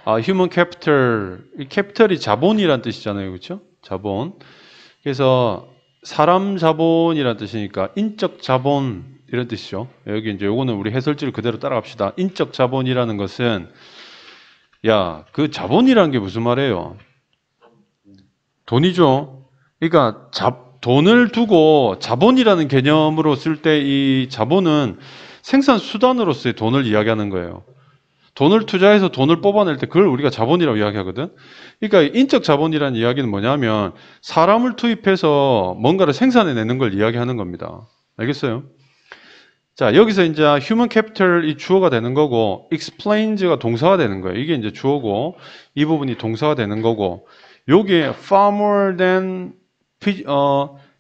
human capital, 이 capital이 자본이란 뜻이잖아요. 그렇죠? 자본. 그래서 사람 자본이란 뜻이니까 인적 자본 이런 뜻이죠. 여기 이제 요거는 우리 해설지를 그대로 따라갑시다. 인적 자본이라는 것은 야, 그 자본이라는 게 무슨 말이에요? 돈이죠. 그러니까 돈을 두고 자본이라는 개념으로 쓸 때 이 자본은 생산 수단으로서의 돈을 이야기하는 거예요. 돈을 투자해서 돈을 뽑아낼 때 그걸 우리가 자본이라고 이야기하거든. 그러니까 인적 자본이라는 이야기는 뭐냐면 사람을 투입해서 뭔가를 생산해내는 걸 이야기하는 겁니다. 알겠어요? 자, 여기서 이제 human capital이 주어가 되는 거고 explains가 동사가 되는 거예요. 이게 이제 주어고 이 부분이 동사가 되는 거고 요게 far more than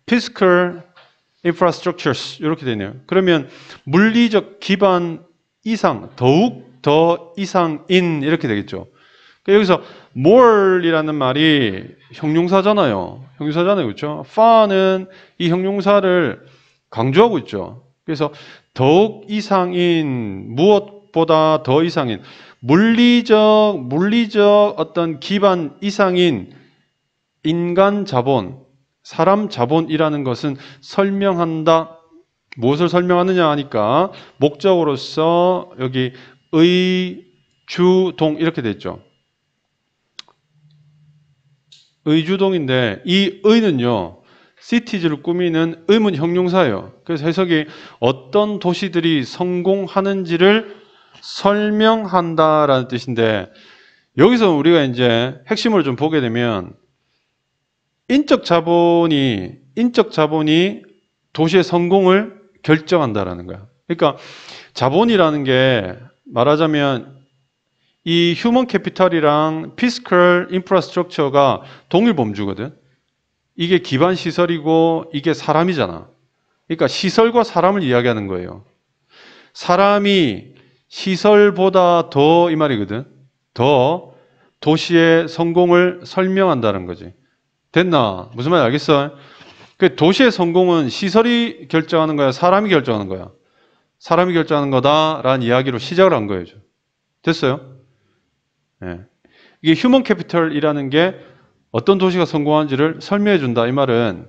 physical infrastructures 이렇게 되네요. 그러면 물리적 기반 이상, 더욱 더 이상인 이렇게 되겠죠. 그러니까 여기서 more이라는 말이 형용사잖아요. 형용사잖아요. 그렇죠? far는 이 형용사를 강조하고 있죠. 그래서 더욱 이상인, 무엇보다 더 이상인, 물리적 어떤 기반 이상인 인간 자본, 사람 자본이라는 것은 설명한다. 무엇을 설명하느냐 하니까 목적으로서 여기 의, 주, 동 이렇게 됐죠. 의주동인데 이 의는요. cities를 꾸미는 의문 형용사예요. 그래서 해석이 어떤 도시들이 성공하는지를 설명한다라는 뜻인데 여기서 우리가 이제 핵심을 좀 보게 되면 인적 자본이 도시의 성공을 결정한다라는 거야. 그러니까 자본이라는 게 말하자면 이 휴먼 캐피탈이랑 피스컬 인프라스트럭처가 동일 범주거든. 이게 기반 시설이고 이게 사람이잖아. 그러니까 시설과 사람을 이야기하는 거예요. 사람이 시설보다 더 이 말이거든. 더 도시의 성공을 설명한다는 거지. 됐나? 무슨 말인지 알겠어? 그 도시의 성공은 시설이 결정하는 거야? 사람이 결정하는 거야? 사람이 결정하는 거다라는 이야기로 시작을 한 거예요. 됐어요? 네. 이게 휴먼 캐피털이라는 게 어떤 도시가 성공한지를 설명해 준다. 이 말은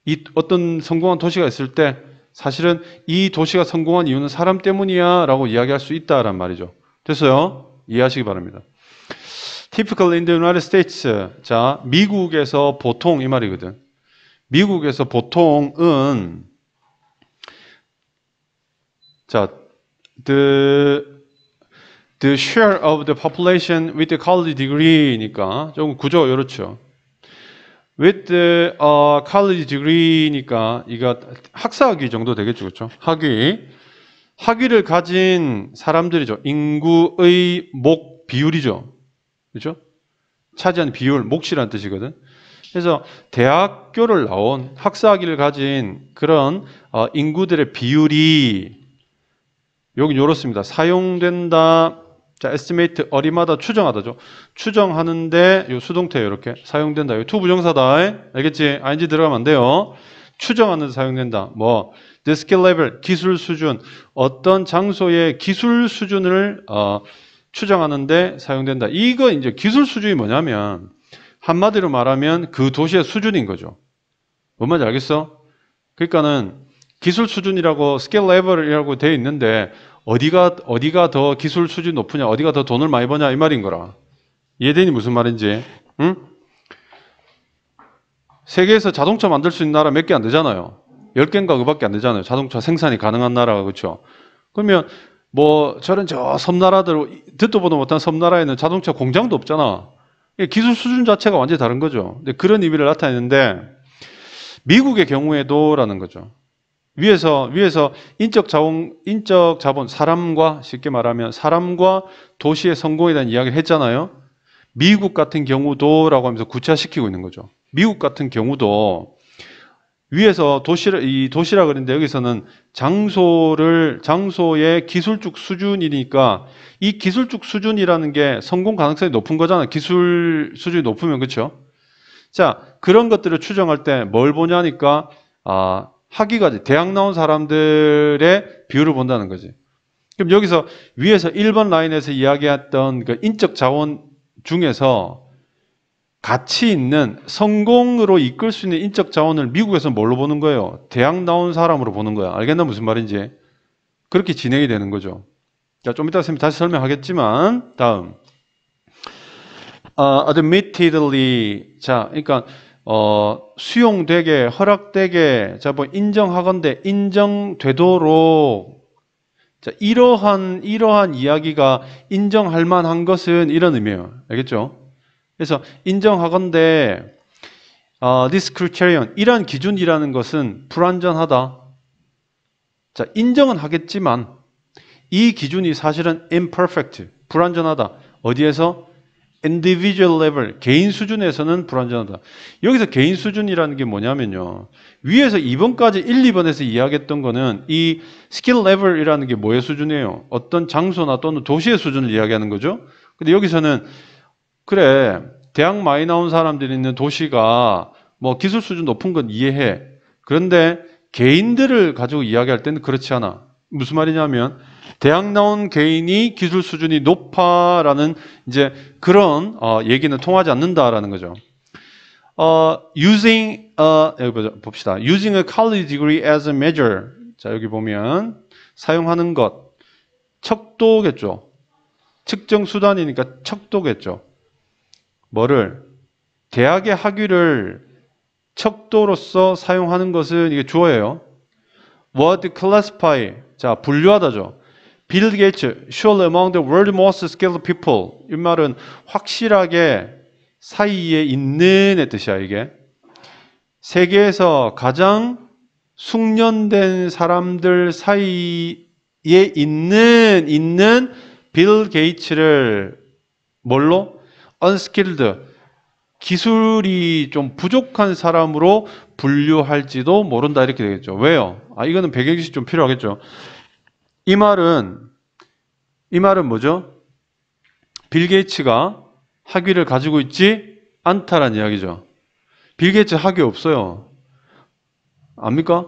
이 어떤 성공한 도시가 있을 때 사실은 이 도시가 성공한 이유는 사람 때문이야 라고 이야기할 수 있다란 말이죠. 됐어요? 이해하시기 바랍니다. Typical in the United States. 자, 미국에서 보통 이 말이거든. 미국에서 보통은 자, the share of the population with the college degree니까 조금 구조 이렇죠. With the college degree니까 이거 학사학위 정도 되겠죠, 그렇죠? 학위를 가진 사람들이죠. 인구의 목 비율이죠, 그렇죠? 차지하는 비율, 몫이라는 뜻이거든. 그래서 대학교를 나온 학사학위를 가진 그런 인구들의 비율이 여기 이렇습니다. 사용된다. 자, estimate 어리마다 추정하다죠. 추정하는데 요 수동태예요. 이렇게 사용된다. 요 투부정사다. 알겠지? ing 들어가면 안 돼요. 추정하는 데 사용된다. 뭐 the skill level 기술 수준 어떤 장소의 기술 수준을 추정하는데 사용된다. 이거 이제 기술 수준이 뭐냐면 한마디로 말하면 그 도시의 수준인 거죠. 뭔 말인지 알겠어? 그러니까는 기술 수준이라고 스케일 레벨이라고 되어 있는데 어디가 더 기술 수준이 높으냐, 어디가 더 돈을 많이 버냐 이 말인 거라. 이해되니 무슨 말인지? 응? 세계에서 자동차 만들 수 있는 나라 몇 개 안 되잖아요. 10개인가 그밖에 안 되잖아요. 자동차 생산이 가능한 나라가. 그렇죠? 그러면 뭐 저런 저 섬나라들 듣도 보도 못한 섬나라에는 자동차 공장도 없잖아. 기술 수준 자체가 완전히 다른 거죠. 근데 그런 의미를 나타내는데 미국의 경우에도라는 거죠. 위에서 인적 자본, 사람과 쉽게 말하면 사람과 도시의 성공에 대한 이야기를 했잖아요. 미국 같은 경우도라고 하면서 구체화시키고 있는 거죠. 미국 같은 경우도 위에서 도시라 그랬는데 여기서는 장소의 기술적 수준이니까 이 기술적 수준이라는 게 성공 가능성이 높은 거잖아요. 기술 수준이 높으면 그렇죠? 자, 그런 것들을 추정할 때 뭘 보냐니까 학위까지 대학 나온 사람들의 비율을 본다는 거지. 그럼 여기서 위에서 1번 라인에서 이야기했던 그 인적 자원 중에서 가치 있는 성공으로 이끌 수 있는 인적 자원을 미국에서 뭘로 보는 거예요? 대학 나온 사람으로 보는 거야. 알겠나 무슨 말인지? 그렇게 진행이 되는 거죠. 자, 좀 이따 선생님 다시 설명하겠지만 다음 admittedly 자, 그러니까 수용되게 허락되게 자, 뭐 인정하건대 인정되도록 자, 이러한 이야기가 인정할 만한 것은 이런 의미예요. 알겠죠? 그래서 인정하건대 this criterion 이러한 기준이라는 것은 불완전하다. 자, 인정은 하겠지만 이 기준이 사실은 imperfect, 불완전하다. 어디에서? individual level, 개인 수준에서는 불완전하다. 여기서 개인 수준이라는 게 뭐냐면요. 위에서 2번까지 1, 2번에서 이야기했던 거는 이 skill level이라는 게 뭐의 수준이에요? 어떤 장소나 또는 도시의 수준을 이야기하는 거죠. 근데 여기서는 그래, 대학 많이 나온 사람들이 있는 도시가 뭐 기술 수준 높은 건 이해해. 그런데 개인들을 가지고 이야기할 때는 그렇지 않아. 무슨 말이냐면 대학 나온 개인이 기술 수준이 높아라는 이제 그런 얘기는 통하지 않는다라는 거죠. 여기 봅시다. Using a college degree as a measure. 자, 여기 보면 사용하는 것 척도겠죠. 측정 수단이니까 척도겠죠. 뭐를? 대학의 학위를 척도로서 사용하는 것은 이게 주어예요. What classify? 자, 분류하다죠. 빌 게이츠, surely among the world's most skilled people. 이 말은 확실하게 사이에 있는의 뜻이야, 이게. 세계에서 가장 숙련된 사람들 사이에 있는 빌 게이츠를 뭘로? unskilled, 기술이 좀 부족한 사람으로 분류할지도 모른다 이렇게 되겠죠. 왜요? 이거는 배경지식 좀 필요하겠죠. 이 말은 뭐죠? 빌 게이츠가 학위를 가지고 있지 않다라는 이야기죠. 빌 게이츠 학위 없어요. 압니까?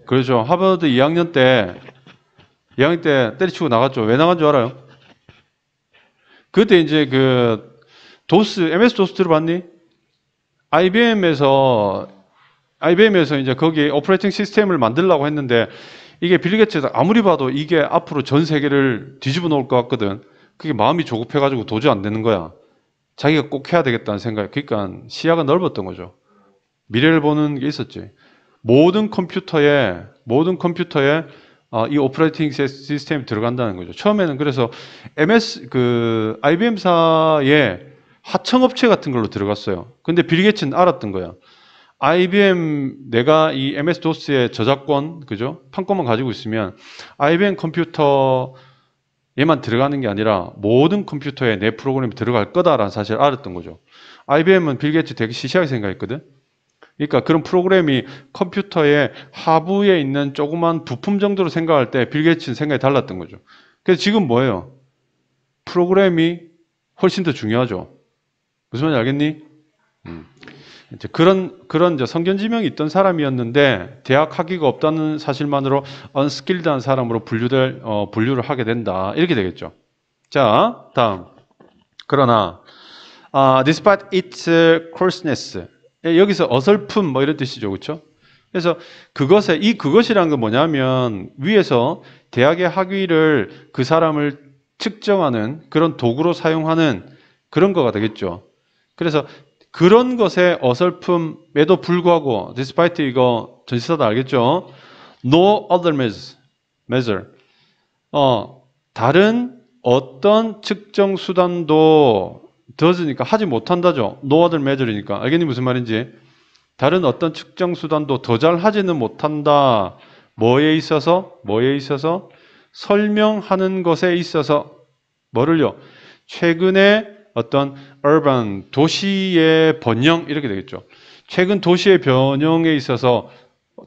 그렇죠. 하버드 2학년 때 때려치고 나갔죠. 왜 나간 줄 알아요? 그때 이제 그 MS 도스 들어봤니? IBM에서 이제 거기 오퍼레이팅 시스템을 만들려고 했는데 이게 빌 게이츠가 아무리 봐도 이게 앞으로 전 세계를 뒤집어 놓을 것 같거든. 그게 마음이 조급해가지고 도저히 안 되는 거야. 자기가 꼭 해야 되겠다는 생각. 그러니까 시야가 넓었던 거죠. 미래를 보는 게 있었지. 모든 컴퓨터에 이 오퍼레이팅 시스템이 들어간다는 거죠. 처음에는 그래서 IBM사의 하청업체 같은 걸로 들어갔어요. 근데 빌 게이츠는 알았던 거야. IBM 내가 이 MS-DOS의 저작권, 그죠? 판권만 가지고 있으면 IBM 컴퓨터에만 들어가는 게 아니라 모든 컴퓨터에 내 프로그램이 들어갈 거다라는 사실을 알았던 거죠. IBM은 빌 게이츠 되게 시시하게 생각했거든. 그러니까 그런 프로그램이 컴퓨터의 하부에 있는 조그만 부품 정도로 생각할 때 빌 게이츠는 생각이 달랐던 거죠. 그래서 지금 뭐예요? 프로그램이 훨씬 더 중요하죠. 무슨 말인지 알겠니? 이제 그런 이제 성견지명이 있던 사람이었는데 대학 학위가 없다는 사실만으로 unskilled한 사람으로 분류를 하게 된다. 이렇게 되겠죠. 자, 다음. 그러나 despite its coarseness. 여기서 어설픔 뭐 이런 뜻이죠. 그렇죠? 그래서 그것이란 건 뭐냐면 위에서 대학의 학위를 그 사람을 측정하는 그런 도구로 사용하는 그런 거가 되겠죠. 그래서 그런 것의 어설픔에도 불구하고 despite 이거 전치사다 알겠죠? No other measure. 다른 어떤 측정 수단도 does니까 하지 못한다죠. No other measure이니까. 알겠니 무슨 말인지? 다른 어떤 측정 수단도 더 잘 하지는 못한다. 뭐에 있어서? 설명하는 것에 있어서 뭐를요? 최근에 어떤 urban, 도시의 번영 이렇게 되겠죠. 최근 도시의 변형에 있어서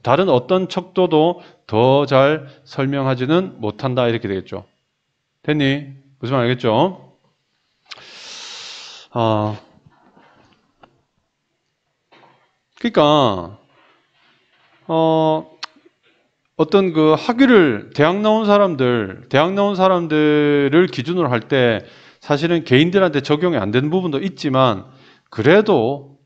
다른 어떤 척도도 더 잘 설명하지는 못한다 이렇게 되겠죠. 됐니? 무슨 말 알겠죠? 그러니까 어떤 그 학위를 대학 나온 사람들을 기준으로 할 때 사실은 개인들한테 적용이 안 되는 부분도 있지만 그래도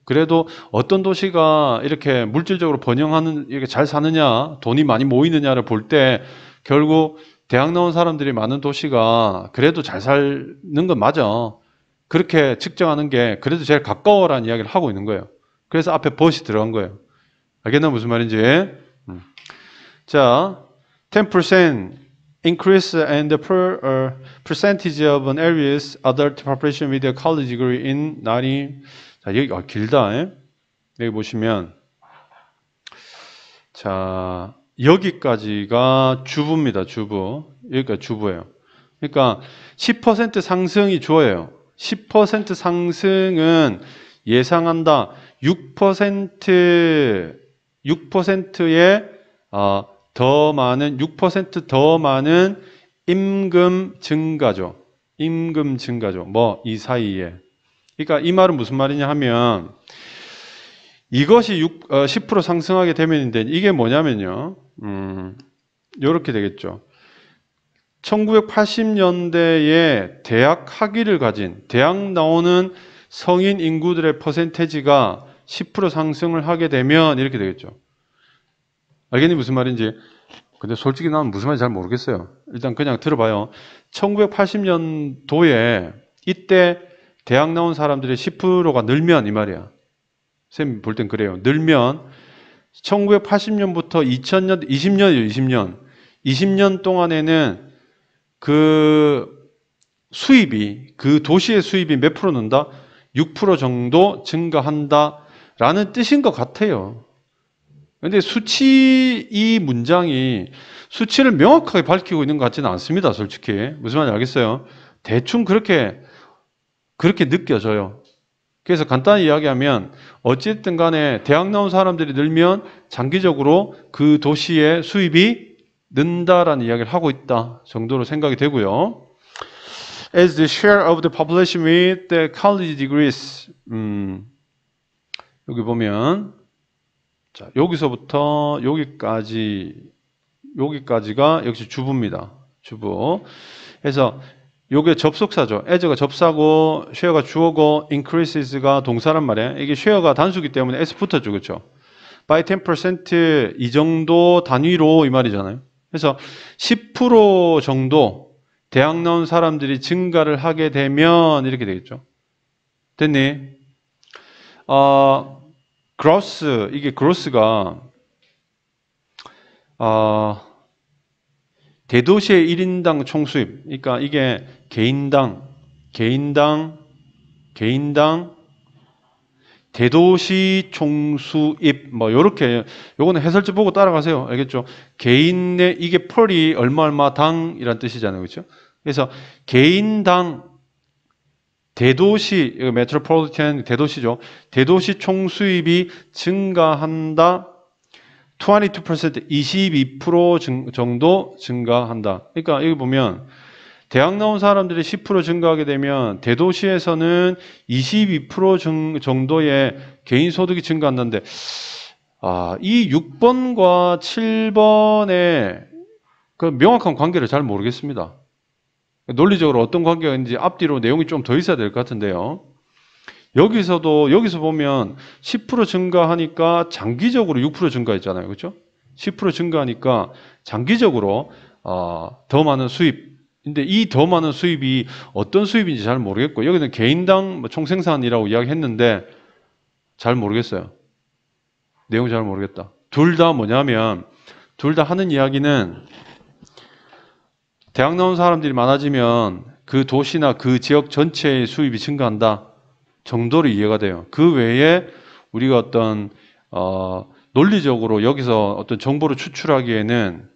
어떤 도시가 이렇게 물질적으로 번영하는, 이렇게 잘 사느냐, 돈이 많이 모이느냐를 볼 때 결국 대학 나온 사람들이 많은 도시가 그래도 잘 사는 건 맞아. 그렇게 측정하는 게 그래도 제일 가까워라는 이야기를 하고 있는 거예요. 그래서 앞에 but이 들어간 거예요. 알겠나 무슨 말인지? 자, 10% increase in the percentage of an area's adult population with a college degree in 19. 자, 여기 길다. 여기 보시면 자, 여기까지가 주부입니다. 주부. 여기까지 주부예요. 그러니까 10% 상승이 주어예요. 10% 상승은 예상한다. 6%의 더 많은 6% 더 많은 임금 증가죠. 임금 증가죠. 뭐 이 사이에. 그러니까 이 말은 무슨 말이냐 하면 이것이 10% 상승하게 되면인데 이게 뭐냐면요. 이렇게 되겠죠. 1980년대에 대학 학위를 가진 대학 나오는 성인 인구들의 퍼센테이지가 10% 상승을 하게 되면 이렇게 되겠죠. 알겠니? 무슨 말인지. 근데 솔직히 나는 무슨 말인지 잘 모르겠어요. 일단 그냥 들어봐요. 1980년도에 이때 대학 나온 사람들의 10%가 늘면 이 말이야. 쌤 볼 땐 그래요. 늘면 1980년부터 2000년, 20년이에요. 20년 동안에는 그 수입이, 그 도시의 수입이 몇 프로 는다? 6% 정도 증가한다라는 뜻인 것 같아요. 근데 이 문장이 수치를 명확하게 밝히고 있는 것 같지는 않습니다. 솔직히. 무슨 말인지 알겠어요? 대충 그렇게 느껴져요. 그래서 간단히 이야기하면 어쨌든 간에 대학 나온 사람들이 늘면 장기적으로 그 도시의 수입이 는다라는 이야기를 하고 있다 정도로 생각이 되고요. As the share of the population with the college degrees. 여기 보면 자, 여기서부터 여기까지가 역시 주부입니다. 주부. 그래서 요게 접속사죠. as가 접사고 share가 주어고 increases가 동사란 말이에요. 이게 share가 단수기 때문에 s 붙었죠. 그렇죠? by 10% 이 정도 단위로 이 말이잖아요. 그래서 10% 정도 대학 나온 사람들이 증가를 하게 되면 이렇게 되겠죠. 됐니? gross, 이게 gross가 대도시의 1인당 총수입. 그러니까 이게 개인당 대도시 총수입 뭐 요렇게, 요거는 해설지 보고 따라가세요. 알겠죠? 개인의 이게 펄이 얼마 당이란 뜻이잖아요. 그렇죠? 그래서 개인당 대도시, 메트로폴리탄 대도시죠. 대도시 총수입이 증가한다. 22%, 22% 정도 증가한다. 그러니까 여기 보면 대학 나온 사람들이 10% 증가하게 되면 대도시에서는 22% 정도의 개인 소득이 증가한다는데, 이 6번과 7번의 그 명확한 관계를 잘 모르겠습니다. 논리적으로 어떤 관계가 있는지 앞뒤로 내용이 좀 더 있어야 될 것 같은데요. 여기서 보면 10% 증가하니까 장기적으로 6% 증가했잖아요. 그렇죠? 10% 증가하니까 장기적으로 더 많은 수입. 근데 이 더 많은 수입이 어떤 수입인지 잘 모르겠고, 여기는 개인당 총생산이라고 이야기했는데 잘 모르겠어요. 내용 잘 모르겠다. 둘 다 뭐냐면, 둘 다 하는 이야기는 대학 나온 사람들이 많아지면 그 도시나 그 지역 전체의 수입이 증가한다 정도로 이해가 돼요. 그 외에 우리가 어떤 논리적으로 여기서 어떤 정보를 추출하기에는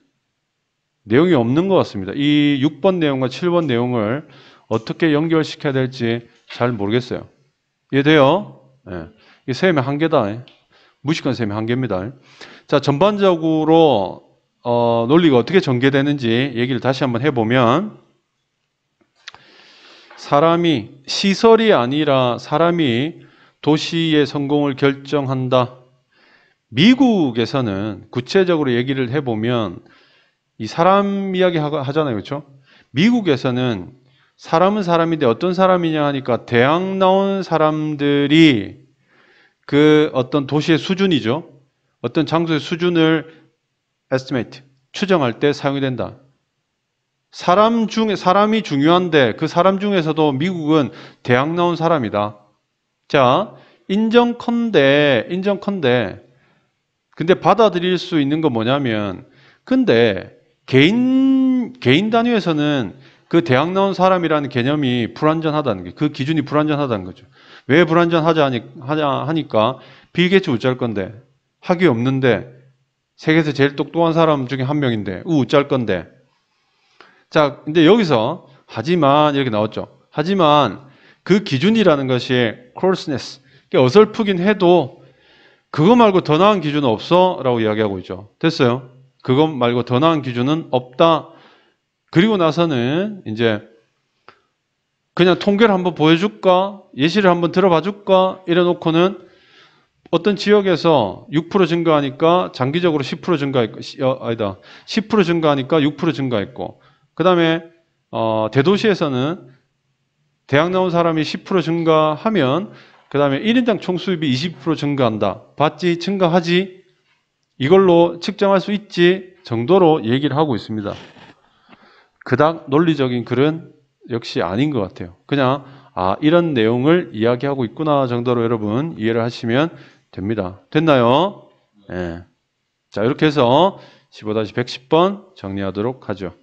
내용이 없는 것 같습니다. 이 6번 내용과 7번 내용을 어떻게 연결시켜야 될지 잘 모르겠어요. 이해돼요? 네. 이 셈의 한계다. 무식한 셈의 한계입니다. 자, 전반적으로 논리가 어떻게 전개되는지 얘기를 다시 한번 해보면, 시설이 아니라 사람이 도시의 성공을 결정한다. 미국에서는 구체적으로 얘기를 해보면 이 사람 이야기 하잖아요. 그렇죠? 미국에서는 사람은 사람인데 어떤 사람이냐 하니까 대학 나온 사람들이 그 어떤 도시의 수준이죠. 어떤 장소의 수준을 estimate, 추정할 때 사용이 된다. 사람이 중요한데 그 사람 중에서도 미국은 대학 나온 사람이다. 자, 인정컨대. 근데 받아들일 수 있는 건 뭐냐면, 근데 개인 단위에서는 그 대학 나온 사람이라는 개념이 불완전하다는 게, 그 기준이 불완전하다는 거죠. 왜 불완전하자 하니까 빌 게이츠 어쩔 건데, 학위 없는데, 세계에서 제일 똑똑한 사람 중에 한 명인데, 어쩔 건데. 자, 근데 여기서, 하지만, 이렇게 나왔죠. 하지만, 그 기준이라는 것이 closeness, 어설프긴 해도, 그거 말고 더 나은 기준은 없어? 라고 이야기하고 있죠. 됐어요? 그거 말고 더 나은 기준은 없다. 그리고 나서는 이제 그냥 통계를 한번 보여줄까? 예시를 한번 들어봐 줄까? 이래 놓고는 어떤 지역에서 6% 증가하니까 장기적으로 10% 증가했고, 10% 증가하니까 6% 증가했고, 그 다음에, 대도시에서는 대학 나온 사람이 10% 증가하면, 그 다음에 1인당 총수입이 20% 증가한다. 봤지? 증가하지? 이걸로 측정할 수 있지? 정도로 얘기를 하고 있습니다. 그닥 논리적인 글은 역시 아닌 것 같아요. 그냥 이런 내용을 이야기하고 있구나 정도로 여러분 이해를 하시면 됩니다. 됐나요? 네. 자, 이렇게 해서 15-110번 정리하도록 하죠.